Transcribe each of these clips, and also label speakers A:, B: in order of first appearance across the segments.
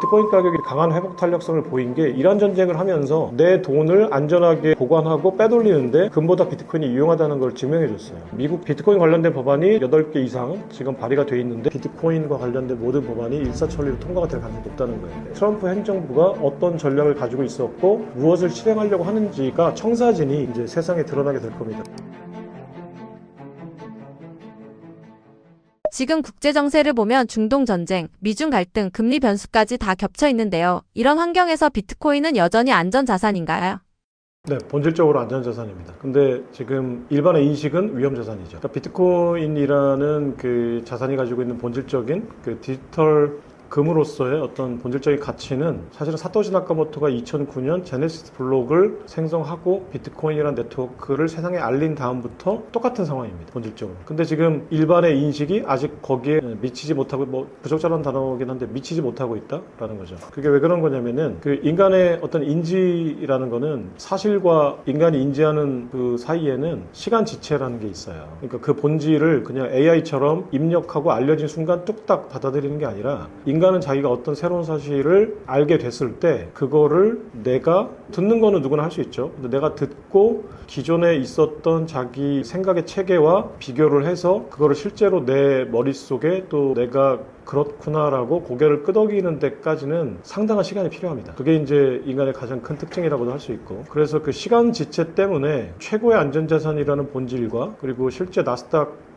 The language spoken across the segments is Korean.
A: 비트코인 가격이 강한 회복 탄력성을 보인 게 이란 전쟁을 하면서 내 돈을 안전하게 보관하고 빼돌리는데 금보다 비트코인이 유용하다는 걸 증명해 줬어요. 미국 비트코인 관련된 법안이 8개 이상 지금 발의가 돼 있는데 비트코인과 관련된 모든 법안이 일사천리로 통과가 될 가능성이 높다는 거예요. 트럼프 행정부가 어떤 전략을 가지고 있었고 무엇을 실행하려고 하는지가 청사진이 이제 세상에 드러나게 될 겁니다.
B: 지금 국제정세를 보면 중동 전쟁, 미중 갈등, 금리 변수까지 다 겹쳐 있는데요. 이런 환경에서 비트코인은 여전히 안전자산인가요?
A: 네, 본질적으로 안전자산입니다. 근데 지금 일반의 인식은 위험자산이죠. 그러니까 비트코인이라는 그 자산이 가지고 있는 본질적인 그 디지털 금으로서의 어떤 본질적인 가치는 사실은 사토시 나카모토가 2009년 제네시스 블록을 생성하고 비트코인이라는 네트워크를 세상에 알린 다음부터 똑같은 상황입니다. 본질적으로. 근데 지금 일반의 인식이 아직 거기에 미치지 못하고, 뭐 부적절한 단어긴 한데 미치지 못하고 있다라는 거죠. 그게 왜 그런 거냐면은 그 인간의 어떤 인지라는 거는 사실과 인간이 인지하는 그 사이에는 시간 지체라는 게 있어요. 그러니까 그 본질을 그냥 AI처럼 입력하고 알려진 순간 뚝딱 받아들이는 게 아니라 인간은 자기가 어떤 새로운 사실을 알게 됐을 때 그거를 내가 듣는 거는 누구나 할 수 있죠. 근데 내가 듣고 기존에 있었던 자기 생각의 체계와 비교를 해서 그거를 실제로 내 머릿속에 또 내가 그렇구나라고 고개를 끄덕이는 데까지는 상당한 시간이 필요합니다. 그게 이제 인간의 가장 큰 특징이라고도 할 수 있고, 그래서 그 시간 지체 때문에 최고의 안전자산이라는 본질과 그리고 실제 나스닥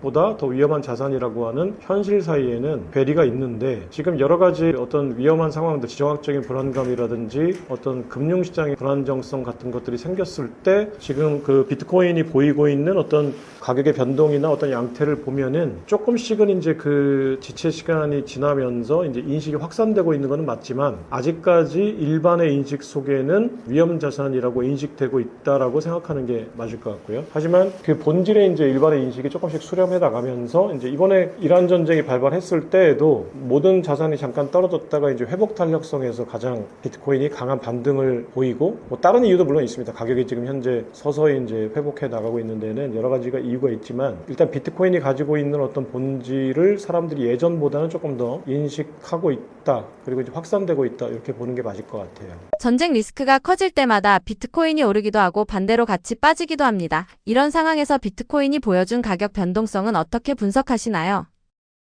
A: 보다 더 위험한 자산이라고 하는 현실 사이에는 괴리가 있는데, 지금 여러 가지 어떤 위험한 상황들, 지정학적인 불안감이라든지 어떤 금융시장의 불안정성 같은 것들이 생겼을 때 지금 그 비트코인이 보이고 있는 어떤 가격의 변동이나 어떤 양태를 보면은 조금씩은 이제 그 지체 시간이 지나면서 이제 인식이 확산되고 있는 것은 맞지만 아직까지 일반의 인식 속에는 위험 자산이라고 인식되고 있다라고 생각하는 게 맞을 것 같고요. 하지만 그 본질의 이제 일반의 인식이 조금씩 수렴해 나가면서 이제 이번에 이란 전쟁이 발발했을 때에도 모든 자산이 잠깐 떨어졌다가 이제 회복 탄력성에서 가장 비트코인이 강한 반등을 보이고, 뭐 다른 이유도 물론 있습니다. 가격이 지금 현재 서서히 이제 회복해 나가고 있는 데는 여러 가지가 이유가 있지만, 일단 비트코인이 가지고 있는 어떤 본질을 사람들이 예전보다는 조금 더 인식하고 있다, 그리고 이제 확산되고 있다, 이렇게 보는 게 맞을 것 같아요.
B: 전쟁 리스크가 커질 때마다 비트코인이 오르기도 하고 반대로 같이 빠지기도 합니다. 이런 상황에서 비트코인이 보여준 가격 변동성은 어떻게 분석하시나요?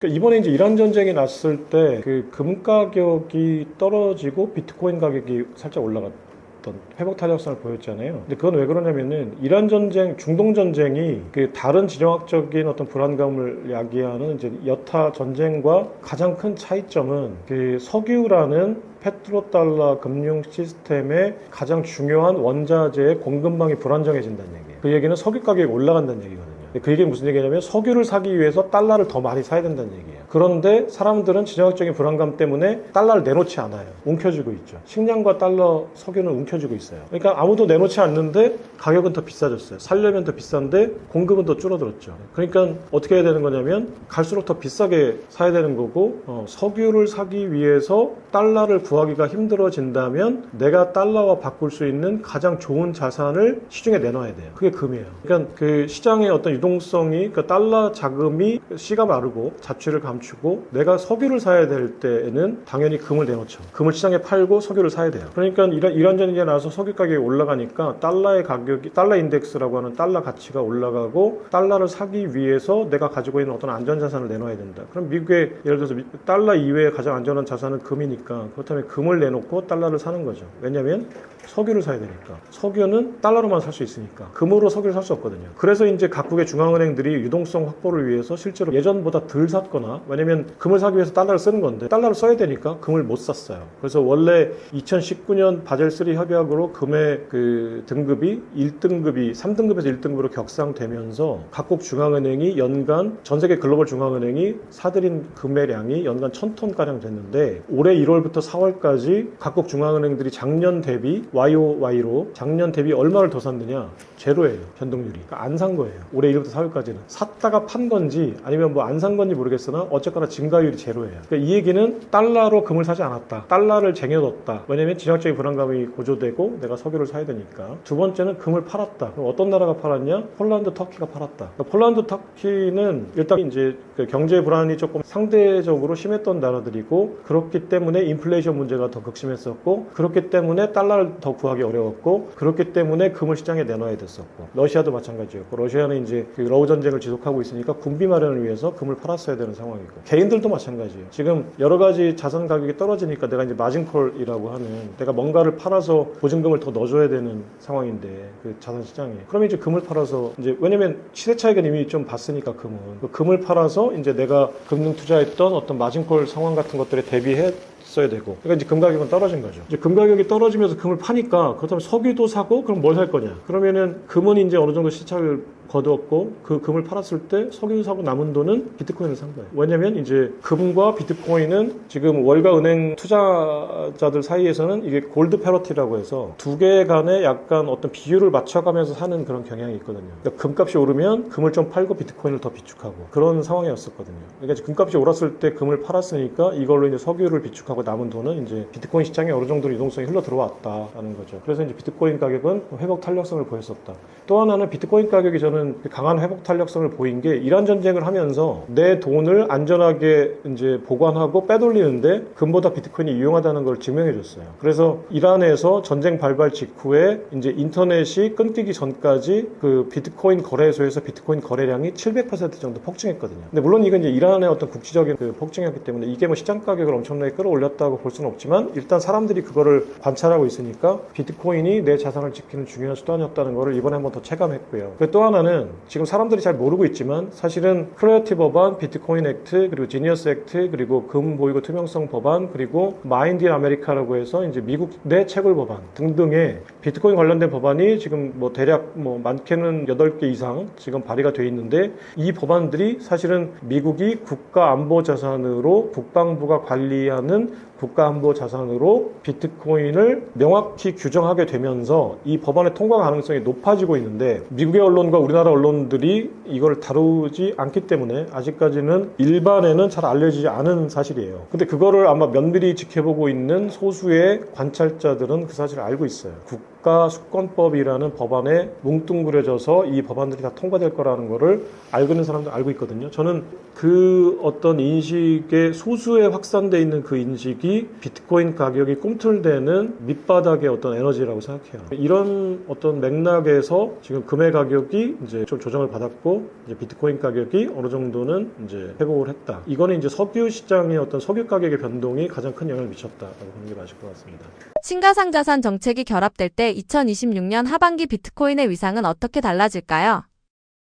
A: 그러니까 이번에 이제 이란 전쟁이 났을 때 그 금 가격이 떨어지고 비트코인 가격이 살짝 올라갔던 회복 탄력성을 보였잖아요. 근데 그건 왜 그러냐면은 이란 전쟁, 중동 전쟁이 그 다른 지정학적인 어떤 불안감을 야기하는 이제 여타 전쟁과 가장 큰 차이점은 그 석유라는 페트로달러 금융 시스템의 가장 중요한 원자재의 공급망이 불안정해진다는 얘기예요. 그 얘기는 석유 가격이 올라간다는 얘기거든요. 그 얘기는 무슨 얘기냐면 석유를 사기 위해서 달러를 더 많이 사야 된다는 얘기예요. 그런데 사람들은 지정학적인 불안감 때문에 달러를 내놓지 않아요. 움켜쥐고 있죠. 식량과 달러, 석유는 움켜쥐고 있어요. 그러니까 아무도 내놓지 않는데 가격은 더 비싸졌어요. 살려면 더 비싼데 공급은 더 줄어들었죠. 그러니까 어떻게 해야 되는 거냐면 갈수록 더 비싸게 사야 되는 거고, 석유를 사기 위해서 달러를 구하기가 힘들어진다면 내가 달러와 바꿀 수 있는 가장 좋은 자산을 시중에 내놔야 돼요. 그게 금이에요. 그러니까 그 시장의 어떤 유동성이, 그 달러 자금이 씨가 마르고 자취를 감추고 내가 석유를 사야 될 때에는 당연히 금을 내놓죠. 금을 시장에 팔고 석유를 사야 돼요. 그러니까 이란 전쟁이 나서 석유 가격이 올라가니까 달러의 가격이, 달러 인덱스라고 하는 달러 가치가 올라가고, 달러를 사기 위해서 내가 가지고 있는 어떤 안전자산을 내놔야 된다. 그럼 미국의 예를 들어서 달러 이외에 가장 안전한 자산은 금이니까, 그렇다면 금을 내놓고 달러를 사는 거죠. 왜냐하면 석유를 사야 되니까. 석유는 달러로만 살 수 있으니까. 금으로 석유를 살 수 없거든요. 그래서 이제 각국의 중앙은행들이 유동성 확보를 위해서 실제로 예전보다 덜 샀거나, 왜냐면 금을 사기 위해서 달러를 쓰는 건데 달러를 써야 되니까 금을 못 샀어요. 그래서 원래 2019년 바젤3 협약으로 금의 그 등급이 1등급이 3등급에서 1등급으로 격상되면서 각국 중앙은행이 연간, 전 세계 글로벌 중앙은행이 사들인 금매량이 연간 1000톤가량 됐는데, 올해 1월부터 4월까지 각국 중앙은행들이 작년 대비 YOY로 작년 대비 얼마를 더 샀느냐? 제로예요. 변동률이. 그러니까 안 산 거예요. 올해 1월부터 3월부터 4월까지는 샀다가 판 건지 아니면 뭐 안 산 건지 모르겠으나 어쨌거나 증가율이 제로예요. 그러니까 이 얘기는 달러로 금을 사지 않았다. 달러를 쟁여뒀다. 왜냐면 지정학적인 불안감이 고조되고 내가 석유를 사야 되니까. 두 번째는 금을 팔았다. 그럼 어떤 나라가 팔았냐? 폴란드, 터키가 팔았다. 그러니까 폴란드, 터키는 일단 이제 그 경제 불안이 조금 상대적으로 심했던 나라들이고 그렇기 때문에 인플레이션 문제가 더 극심했었고 그렇기 때문에 달러를 더 구하기 어려웠고 그렇기 때문에 금을 시장에 내놔야 됐었고 러시아도 마찬가지였고 러시아는 이제 그 러우 전쟁을 지속하고 있으니까 군비 마련을 위해서 금을 팔았어야 되는 상황이고 개인들도 마찬가지예요. 지금 여러 가지 자산 가격이 떨어지니까 내가 이제 마진콜이라고 하는 내가 뭔가를 팔아서 보증금을 더 넣어줘야 되는 상황인데 그 자산 시장에 그러면 이제 금을 팔아서 이제 왜냐면 시세 차익은 이미 좀 봤으니까 금은 그 금을 팔아서 이제 내가 금융 투자했던 어떤 마진콜 상황 같은 것들에 대비해 써야 되고 그러니까 이제 금 가격은 떨어진 거죠. 이제 금 가격이 떨어지면서 금을 파니까 그렇다면 석유도 사고 그럼 뭘 살 거냐? 그러면은 금은 이제 어느 정도 시차를 거두었고 그 금을 팔았을 때 석유 사고 남은 돈은 비트코인을 산 거예요. 왜냐면 이제 금과 비트코인은 지금 월가 은행 투자자들 사이에서는 이게 골드 패러티라고 해서 두 개 간의 약간 어떤 비율을 맞춰가면서 사는 그런 경향이 있거든요. 그러니까 금값이 오르면 금을 좀 팔고 비트코인을 더 비축하고 그런 상황이었었거든요. 그러니까 금값이 올랐을 때 금을 팔았으니까 이걸로 이제 석유를 비축하고 남은 돈은 이제 비트코인 시장에 어느 정도 유동성이 흘러 들어왔다라는 거죠. 그래서 이제 비트코인 가격은 회복 탄력성을 보였었다. 또 하나는 비트코인 가격이 저는 강한 회복 탄력성을 보인 게 이란 전쟁을 하면서 내 돈을 안전하게 이제 보관하고 빼돌리는데 금보다 비트코인이 유용하다는 걸 증명해 줬어요. 그래서 이란에서 전쟁 발발 직후에 이제 인터넷이 끊기기 전까지 그 비트코인 거래소에서 비트코인 거래량이 700% 정도 폭증했거든요. 근데 물론 이건 이제 이란의 어떤 국지적인 그 폭증이었기 때문에 이게 뭐 시장 가격을 엄청나게 끌어올렸다고 볼 수는 없지만 일단 사람들이 그거를 관찰하고 있으니까 비트코인이 내 자산을 지키는 중요한 수단이었다는 거를 이번에 한번 더 체감했고요. 그리고 또 하나는 지금 사람들이 잘 모르고 있지만 사실은 클래리티 법안, 비트코인 액트, 그리고 지니어스 액트, 그리고 금 보이고 투명성 법안, 그리고 마인드 인 아메리카라고 해서 이제 미국 내 채굴 법안 등등의 비트코인 관련된 법안이 지금 뭐 대략 뭐 많게는 8개 이상 지금 발의가 돼 있는데 이 법안들이 사실은 미국이 국가 안보 자산으로 국방부가 관리하는 국가안보 자산으로 비트코인을 명확히 규정하게 되면서 이 법안의 통과 가능성이 높아지고 있는데 미국의 언론과 우리나라 언론들이 이걸 다루지 않기 때문에 아직까지는 일반에는 잘 알려지지 않은 사실이에요. 근데 그거를 아마 면밀히 지켜보고 있는 소수의 관찰자들은 그 사실을 알고 있어요. 국가수권법이라는 법안에 뭉뚱그려져서 이 법안들이 다 통과될 거라는 거를 알고 있는 사람들 알고 있거든요. 저는 그 어떤 인식에 소수에 확산되어 있는 그 인식이 비트코인 가격이 꿈틀대는 밑바닥의 어떤 에너지라고 생각해요. 이런 어떤 맥락에서 지금 금의 가격이 이제 좀 조정을 받았고 이제 비트코인 가격이 어느 정도는 이제 회복을 했다. 이거는 이제 석유 시장의 어떤 석유 가격의 변동이 가장 큰 영향을 미쳤다라고 보는 게 맞을 것 같습니다.
B: 신가상자산 정책이 결합될 때 2026년 하반기 비트코인의 위상은 어떻게 달라질까요?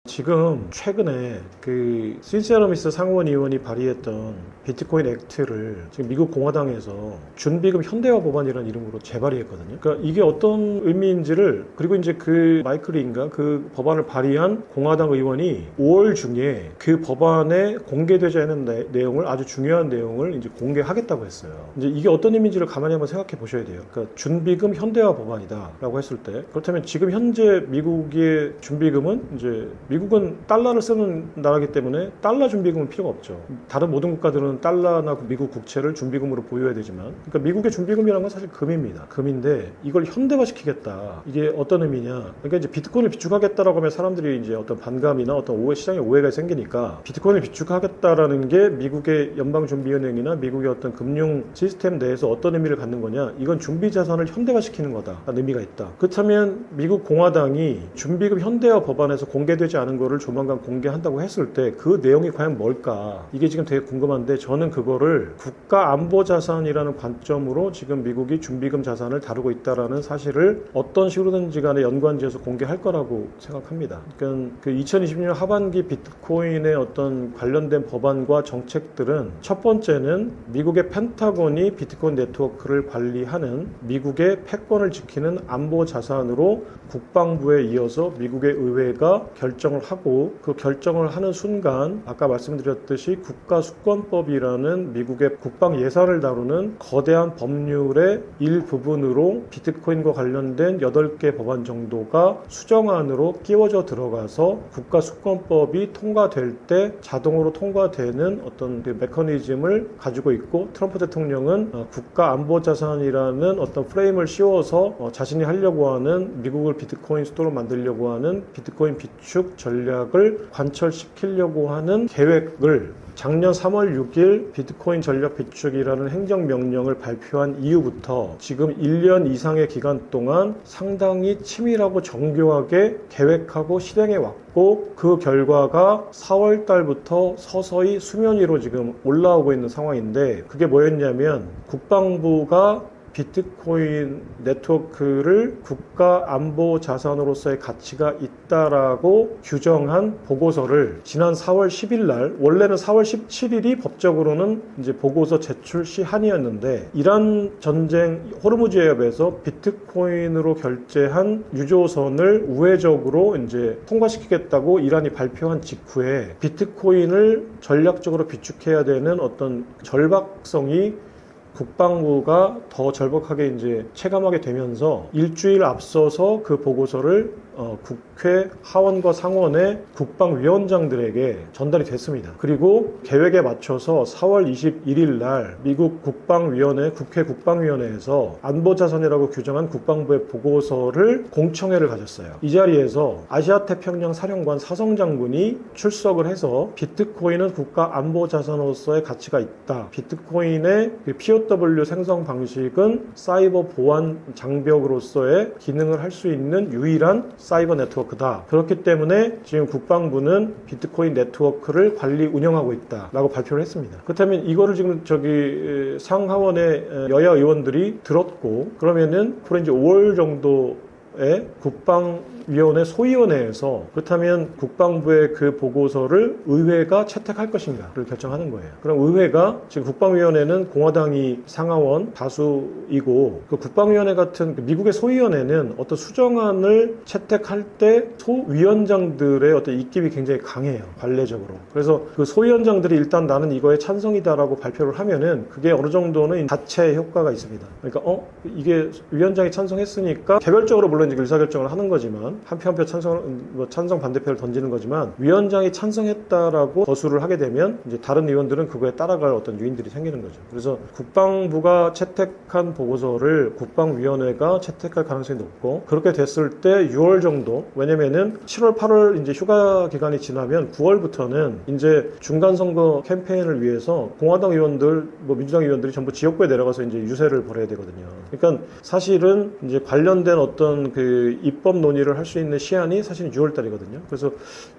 A: 지금 최근에 그 신세라미스 상원 의원이 발의했던 비트코인 액트를 지금 미국 공화당에서 준비금 현대화 법안이라는 이름으로 재발의했거든요. 그러니까 이게 어떤 의미인지를 그리고 이제 그 마이클인가 그 법안을 발의한 공화당 의원이 5월 중에 그 법안에 공개되지 않은 내용을 아주 중요한 내용을 이제 공개하겠다고 했어요. 이제 이게 어떤 의미인지를 가만히 한번 생각해 보셔야 돼요. 그러니까 준비금 현대화 법안이다라고 했을 때 그렇다면 지금 현재 미국의 준비금은 이제 미국은 달러를 쓰는 나라이기 때문에 달러 준비금은 필요가 없죠. 다른 모든 국가들은 달러나 미국 국채를 준비금으로 보유해야 되지만 그러니까 미국의 준비금이라는 건 사실 금입니다. 금인데 이걸 현대화시키겠다. 이게 어떤 의미냐. 그러니까 이제 비트코인을 비축하겠다라고 하면 사람들이 이제 어떤 반감이나 어떤 오해, 시장에 오해가 생기니까 비트코인을 비축하겠다라는 게 미국의 연방준비은행이나 미국의 어떤 금융 시스템 내에서 어떤 의미를 갖는 거냐. 이건 준비자산을 현대화시키는 거다라는 의미가 있다. 그렇다면 미국 공화당이 준비금 현대화 법안에서 공개되지 않은 거를 조만간 공개한다고 했을 때 그 내용이 과연 뭘까? 이게 지금 되게 궁금한데 저는 그거를 국가안보자산이라는 관점으로 지금 미국이 준비금 자산을 다루고 있다라는 사실을 어떤 식으로든지 간에 연관지어서 공개할 거라고 생각합니다. 그러니까 그 2020년 하반기 비트코인의 어떤 관련된 법안과 정책들은 첫 번째는 미국의 펜타곤이 비트코인 네트워크를 관리하는 미국의 패권을 지키는 안보 자산으로 국방부에 이어서 미국의 의회가 결정 결정을 하고 그 결정을 하는 순간 아까 말씀드렸듯이 국가수권법이라는 미국의 국방 예산을 다루는 거대한 법률의 일부분으로 비트코인과 관련된 8개 법안 정도가 수정안으로 끼워져 들어가서 국가수권법이 통과될 때 자동으로 통과되는 어떤 그 메커니즘을 가지고 있고, 트럼프 대통령은 국가안보자산이라는 어떤 프레임을 씌워서 자신이 하려고 하는 미국을 비트코인 수도로 만들려고 하는 비트코인 비축 전략을 관철시키려고 하는 계획을 작년 3월 6일 비트코인 전략 비축이라는 행정명령을 발표한 이후부터 지금 1년 이상의 기간 동안 상당히 치밀하고 정교하게 계획하고 실행해 왔고, 그 결과가 4월 달부터 서서히 수면 위로 지금 올라오고 있는 상황인데, 그게 뭐였냐면 국방부가 비트코인 네트워크를 국가 안보 자산으로서의 가치가 있다라고 규정한 보고서를 지난 4월 10일 날, 원래는 4월 17일이 법적으로는 이제 보고서 제출 시한이었는데, 이란 전쟁 호르무즈 해협에서 비트코인으로 결제한 유조선을 우회적으로 이제 통과시키겠다고 이란이 발표한 직후에 비트코인을 전략적으로 비축해야 되는 어떤 절박성이 국방부가 더 절박하게 이제 체감하게 되면서 일주일 앞서서 그 보고서를 국회 하원과 상원의 국방위원장들에게 전달이 됐습니다. 그리고 계획에 맞춰서 4월 21일 날 미국 국방위원회, 국회 국방위원회에서 안보자산이라고 규정한 국방부의 보고서를 공청회를 가졌어요. 이 자리에서 아시아태평양 사령관 사성장군이 출석을 해서 비트코인은 국가 안보자산으로서의 가치가 있다. 비트코인의 POW 생성 방식은 사이버 보안 장벽으로서의 기능을 할 수 있는 유일한 사이버 네트워크다. 그렇기 때문에 지금 국방부는 비트코인 네트워크를 관리 운영하고 있다라고 발표를 했습니다. 그렇다면 이거를 지금 상하원의 여야 의원들이 들었고, 그러면은 앞으로 이제 5월 정도에 국방위원회 소위원회에서 그렇다면 국방부의 그 보고서를 의회가 채택할 것인가를 결정하는 거예요. 그럼 의회가, 지금 국방위원회는 공화당이 상하원 다수이고, 그 국방위원회 같은 미국의 소위원회는 어떤 수정안을 채택할 때 소위원장들의 어떤 입김이 굉장히 강해요, 관례적으로. 그래서 그 소위원장들이 일단 나는 이거에 찬성이다라고 발표를 하면은 그게 어느 정도는 자체 효과가 있습니다. 그러니까 이게 위원장이 찬성했으니까 개별적으로 물론 이제 의사결정을 하는 거지만, 한 표 한 표 찬성 반대표를 던지는 거지만, 위원장이 찬성했다라고 거수를 하게 되면 이제 다른 의원들은 그거에 따라갈 어떤 요인들이 생기는 거죠. 그래서 국방부가 채택한 보고서를 국방위원회가 채택할 가능성이 높고, 그렇게 됐을 때 6월 정도, 왜냐면은 7월 8월 이제 휴가 기간이 지나면 9월부터는 이제 중간 선거 캠페인을 위해서 공화당 의원들, 민주당 의원들이 전부 지역구에 내려가서 이제 유세를 벌여야 되거든요. 그러니까 사실은 이제 관련된 어떤 그 입법 논의를 할 수 있는 시한이 사실은 6월 달이거든요. 그래서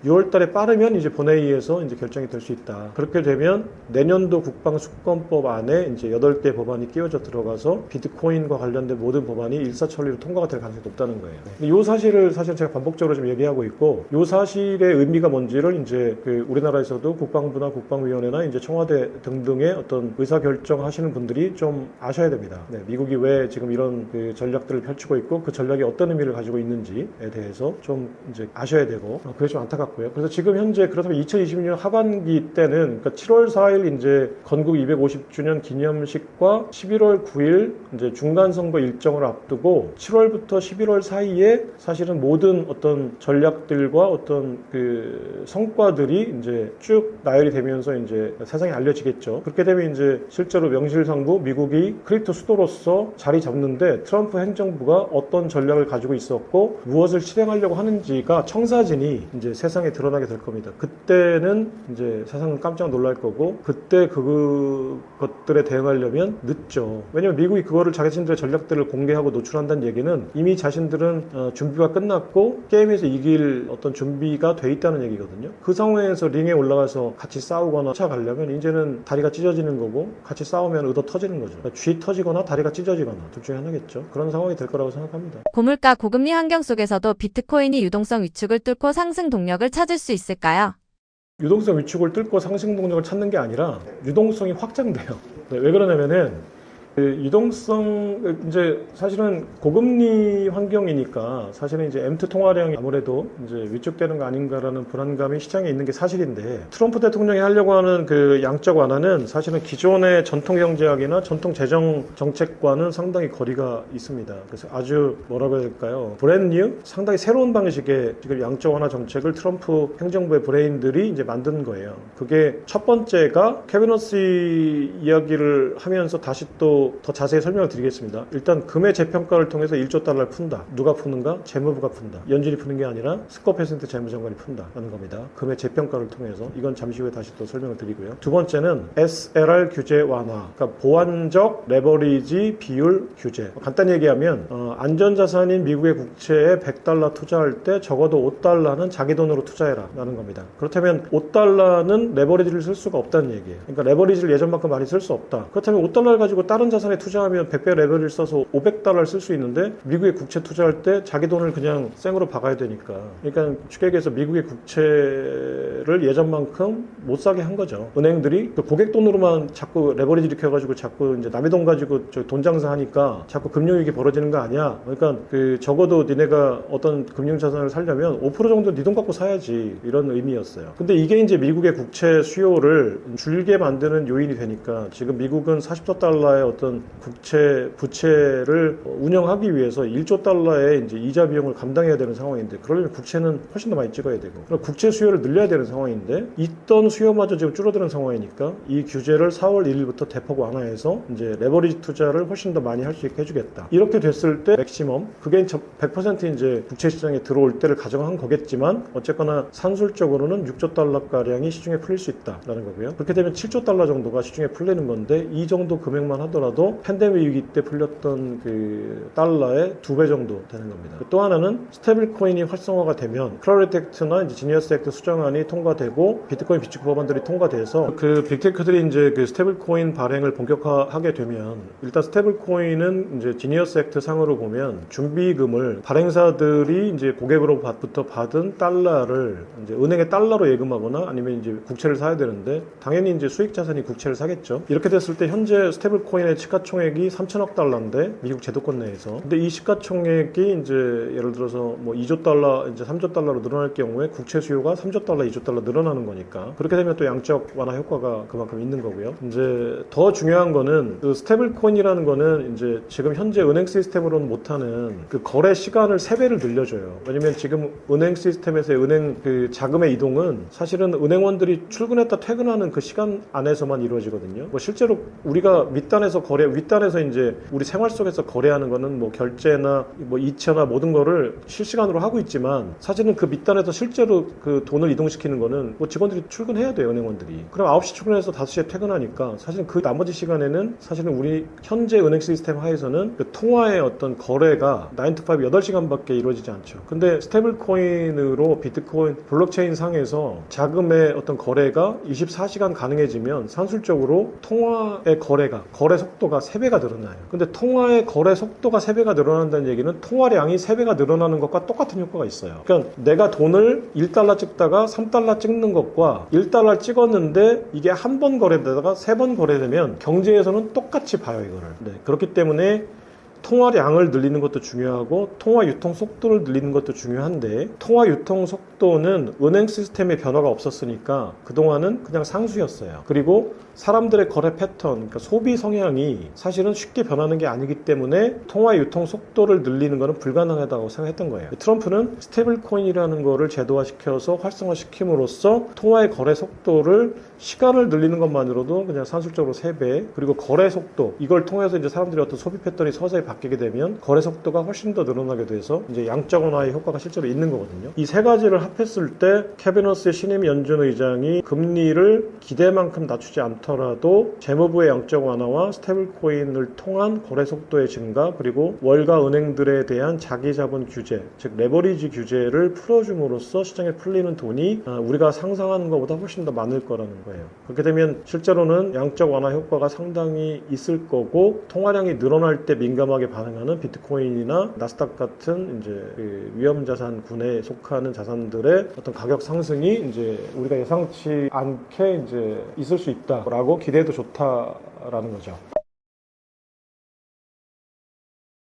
A: 6월 달에 빠르면 이제 본회의에서 이제 결정이 될 수 있다. 그렇게 되면 내년도 국방수권법 안에 이제 8개 법안이 끼워져 들어가서 비트코인과 관련된 모든 법안이 일사천리로 통과가 될 가능성이 높다는 거예요. 이 사실을 사실 제가 반복적으로 좀 얘기하고 있고, 이 사실의 의미가 뭔지를 이제 그 우리나라에서도 국방부나 국방위원회나 이제 청와대 등등의 어떤 의사결정 하시는 분들이 좀 아셔야 됩니다. 미국이 왜 지금 이런 그 전략들을 펼치고 있고, 그 전략이 어떤 의미를 가지고 있는지에 대해서 좀 이제 아셔야 되고, 그게 좀 안타깝고요. 그래서 지금 현재 그렇다면 2020년 하반기 때는, 그러니까 7월 4일 이제 건국 250주년 기념식과 11월 9일 이제 중간 선거 일정을 앞두고 7월부터 11월 사이에 사실은 모든 어떤 전략들과 어떤 그 성과들이 이제 쭉 나열이 되면서 이제 세상에 알려지겠죠. 그렇게 되면 이제 실제로 명실상부 미국이 크립토 수도로서 자리 잡는데 트럼프 행정부가 어떤 전략을 가지고 있었고 무엇을 실행하려고 하는지가 청사진이 이제 세상에 드러나게 될 겁니다. 그때는 이제 세상은 깜짝 놀랄 거고, 그때 그것들에 대응하려면 늦죠. 왜냐면 미국이 그거를 자신들의 전략들을 공개하고 노출한다는 얘기는 이미 자신들은 준비가 끝났고 게임에서 이길 어떤 준비가 돼 있다는 얘기거든요. 그 상황에서 링에 올라가서 같이 싸우거나 쫓아가려면 이제는 다리가 찢어지는 거고, 같이 싸우면 의도 터지는 거죠. 그러니까 쥐 터지거나 다리가 찢어지거나 둘 중에 하나겠죠. 그런 상황이 될 거라고 생각합니다.
B: 고물가 고금리 환경 속에서도 비트코인이 유동성 위축을 뚫고 상승 동력을 찾을 수 있을까요?
A: 유동성 위축을 뚫고 상승 동력을 찾는 게 아니라 유동성이 확장돼요. 왜 그러냐면은 그 유동성 이제 사실은 고금리 환경이니까 사실은 이제 M2 통화량이 아무래도 이제 위축되는 거 아닌가라는 불안감이 시장에 있는 게 사실인데 트럼프 대통령이 하려고 하는 그 양적 완화는 사실은 기존의 전통 경제학이나 전통 재정 정책과는 상당히 거리가 있습니다. 그래서 아주 뭐라고 해야 될까요? 브랜뉴 상당히 새로운 방식의 지금 양적 완화 정책을 트럼프 행정부의 브레인들이 이제 만든 거예요. 그게 첫 번째가 케빈 허시 이야기를 하면서 다시 또 더 자세히 설명을 드리겠습니다. 일단 금의 재평가를 통해서 1조 달러를 푼다. 누가 푸는가? 재무부가 푼다. 연준이 푸는 게 아니라 스코 페센트 재무장관이 푼다라는 겁니다. 금의 재평가를 통해서 이건 잠시 후에 다시 또 설명을 드리고요. 두 번째는 SLR 규제 완화, 그러니까 보완적 레버리지 비율 규제. 간단히 얘기하면 안전자산인 미국의 국채에 100달러 투자할 때 적어도 5달러는 자기 돈으로 투자해라 라는 겁니다. 그렇다면 5달러는 레버리지를 쓸 수가 없다는 얘기예요. 그러니까 레버리지를 예전만큼 많이 쓸 수 없다. 그렇다면 5달러를 가지고 다른 자산에 투자하면 100배 레버리지를 써서 500달러를 쓸 수 있는데 미국의 국채 투자할 때 자기 돈을 그냥 생으로 박아야 되니까. 그러니까 쉽게 얘기해서 미국의 국채를 예전만큼 못 사게 한 거죠. 은행들이 그 고객 돈으로만 자꾸 레버리지 일으켜가지고 자꾸 이제 남의 돈 가지고 돈 장사하니까 자꾸 금융위기 벌어지는 거 아니야. 그러니까 그 적어도 니네가 어떤 금융자산을 살려면 5% 정도 네 돈 갖고 사야지 이런 의미였어요. 근데 이게 이제 미국의 국채 수요를 줄게 만드는 요인이 되니까 지금 미국은 44달러의 어떤 국채 부채를 운영하기 위해서 1조 달러의 이제 이자 비용을 감당해야 되는 상황인데 그러려면 국채는 훨씬 더 많이 찍어야 되고 그럼 국채 수요를 늘려야 되는 상황인데 있던 수요마저 지금 줄어드는 상황이니까 이 규제를 4월 1일부터 대폭 완화해서 이제 레버리지 투자를 훨씬 더 많이 할 수 있게 해주겠다. 이렇게 됐을 때 맥시멈 그게 100% 이제 국채 시장에 들어올 때를 가정한 거겠지만 어쨌거나 산술적으로는 6조 달러 가량이 시중에 풀릴 수 있다라는 거고요. 그렇게 되면 7조 달러 정도가 시중에 풀리는 건데 이 정도 금액만 하더라도 팬데믹 위기 때 풀렸던 그 달러의 2배 정도 되는 겁니다. 또 하나는 스테이블 코인이 활성화가 되면 클라리티 액트나 이제 지니어스 액트 수정안이 통과되고 비트코인 비축 법안들이 통과돼서 그 빅테크들이 이제 그 스테이블 코인 발행을 본격화하게 되면 일단 스테이블 코인은 이제 지니어스 액트 상으로 보면 준비금을 발행사들이 이제 고객으로부터 받은 달러를 이제 은행에 달러로 예금하거나 아니면 이제 국채를 사야 되는데 당연히 이제 수익 자산이 국채를 사겠죠. 이렇게 됐을 때 현재 스테이블 코인의 시가총액이 3천억 달러인데 미국 제도권 내에서 근데 이 시가총액이 이제 예를 들어서 뭐 2조 달러 이제 3조 달러로 늘어날 경우에 국채 수요가 3조 달러, 2조 달러 늘어나는 거니까 그렇게 되면 또 양적 완화 효과가 그만큼 있는 거고요. 이제 더 중요한 거는 그 스테이블 코인이라는 거는 이제 지금 현재 은행 시스템으로는 못하는 그 거래 시간을 3배를 늘려줘요. 왜냐면 지금 은행 시스템에서의 은행 그 자금의 이동은 사실은 은행원들이 출근했다 퇴근하는 그 시간 안에서만 이루어지거든요. 뭐 실제로 우리가 밑단에서 윗단에서 이제 우리 생활 속에서 거래하는 거는 뭐 결제나 뭐 이체나 모든 거를 실시간으로 하고 있지만 사실은 그 밑단에서 실제로 그 돈을 이동시키는 거는 뭐 직원들이 출근해야 돼요, 은행원들이. 그럼 9시 출근해서 5시에 퇴근하니까 사실은 그 나머지 시간에는 사실은 우리 현재 은행 시스템 하에서는 그 통화의 어떤 거래가 9 to 5 8시간밖에 이루어지지 않죠. 근데 스테이블 코인으로 비트코인 블록체인 상에서 자금의 어떤 거래가 24시간 가능해지면 산술적으로 통화의 거래 속도가 3배가 늘어나요. 근데 통화의 거래 속도가 3배가 늘어난다는 얘기는 통화량이 3배가 늘어나는 것과 똑같은 효과가 있어요. 그러니까 내가 돈을 1달러 찍다가 3달러 찍는 것과 1달러 찍었는데 이게 한 번 거래되다가 3번 거래되면 경제에서는 똑같이 봐요, 이거를. 네, 그렇기 때문에 통화량을 늘리는 것도 중요하고 통화 유통 속도를 늘리는 것도 중요한데 통화 유통 속도는 은행 시스템의 변화가 없었으니까 그동안은 그냥 상수였어요. 그리고 사람들의 거래 패턴, 그러니까 소비 성향이 사실은 쉽게 변하는 게 아니기 때문에 통화 유통 속도를 늘리는 것은 불가능하다고 생각했던 거예요. 트럼프는 스테이블 코인이라는 거를 제도화시켜서 활성화시킴으로써 통화의 거래 속도를 시간을 늘리는 것만으로도 그냥 산술적으로 3배, 그리고 거래 속도, 이걸 통해서 이제 사람들의 어떤 소비 패턴이 서서히 바뀌게 되면 거래 속도가 훨씬 더 늘어나게 돼서 이제 양적 완화의 효과가 실제로 있는 거거든요. 이 세 가지를 합했을 때 케빈 허스의 신임 연준 의장이 금리를 기대만큼 낮추지 않더라도 재무부의 양적 완화와 스테이블 코인을 통한 거래 속도의 증가, 그리고 월가 은행들에 대한 자기 자본 규제, 즉 레버리지 규제를 풀어줌으로써 시장에 풀리는 돈이 우리가 상상하는 것보다 훨씬 더 많을 거라는 거예요. 그렇게 되면 실제로는 양적 완화 효과가 상당히 있을 거고 통화량이 늘어날 때 민감하게 반응하는 비트코인이나 나스닥 같은 이제 그 위험자산군에 속하는 자산들의 어떤 가격 상승이 이제 우리가 예상치 않게 이제 있을 수 있다라고 기대해도 좋다라는 거죠.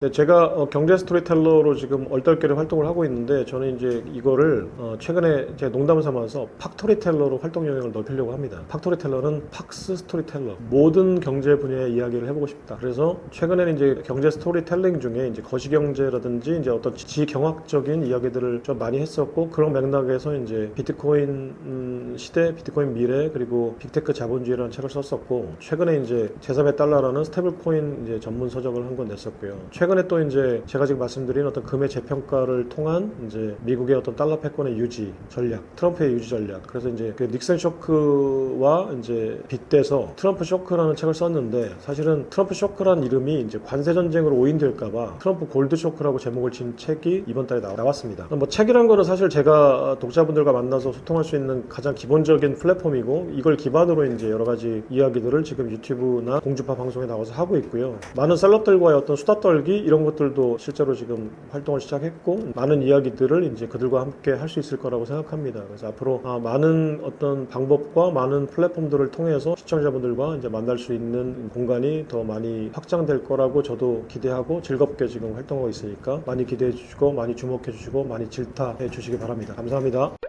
A: 네, 제가 경제 스토리텔러로 지금 얼떨결에 활동을 하고 있는데 저는 이제 이거를 최근에 제가 농담을 삼아서 팍토리텔러로 활동 영역을 넓히려고 합니다. 팍토리텔러는 팍스 스토리텔러, 모든 경제 분야의 이야기를 해보고 싶다. 그래서 최근에는 이제 경제 스토리텔링 중에 이제 거시경제라든지 이제 어떤 지경학적인 이야기들을 좀 많이 했었고, 그런 맥락에서 이제 비트코인 시대, 비트코인 미래, 그리고 빅테크 자본주의라는 책을 썼었고, 최근에 이제 제3의 달러라는 스테이블코인 이제 전문 서적을 한 권 냈었고요. 최근에 또 이제 제가 지금 말씀드린 어떤 금의 재평가를 통한 이제 미국의 어떤 달러 패권의 유지 전략, 트럼프의 유지 전략. 그래서 이제 그 닉슨 쇼크와 이제 빗대서 트럼프 쇼크라는 책을 썼는데, 사실은 트럼프 쇼크라는 이름이 이제 관세 전쟁으로 오인될까봐 트럼프 골드 쇼크라고 제목을 지은 책이 이번 달에 나왔습니다. 뭐 책이란 거는 사실 제가 독자분들과 만나서 소통할 수 있는 가장 기본적인 플랫폼이고, 이걸 기반으로 이제 여러 가지 이야기들을 지금 유튜브나 공주파 방송에 나와서 하고 있고요. 많은 셀럽들과의 어떤 수다 떨기 이런 것들도 실제로 지금 활동을 시작했고, 많은 이야기들을 이제 그들과 함께 할 수 있을 거라고 생각합니다. 그래서 앞으로 많은 어떤 방법과 많은 플랫폼들을 통해서 시청자분들과 이제 만날 수 있는 공간이 더 많이 확장될 거라고 저도 기대하고 즐겁게 지금 활동하고 있으니까 많이 기대해 주시고 많이 주목해 주시고 많이 질타해 주시기 바랍니다. 감사합니다.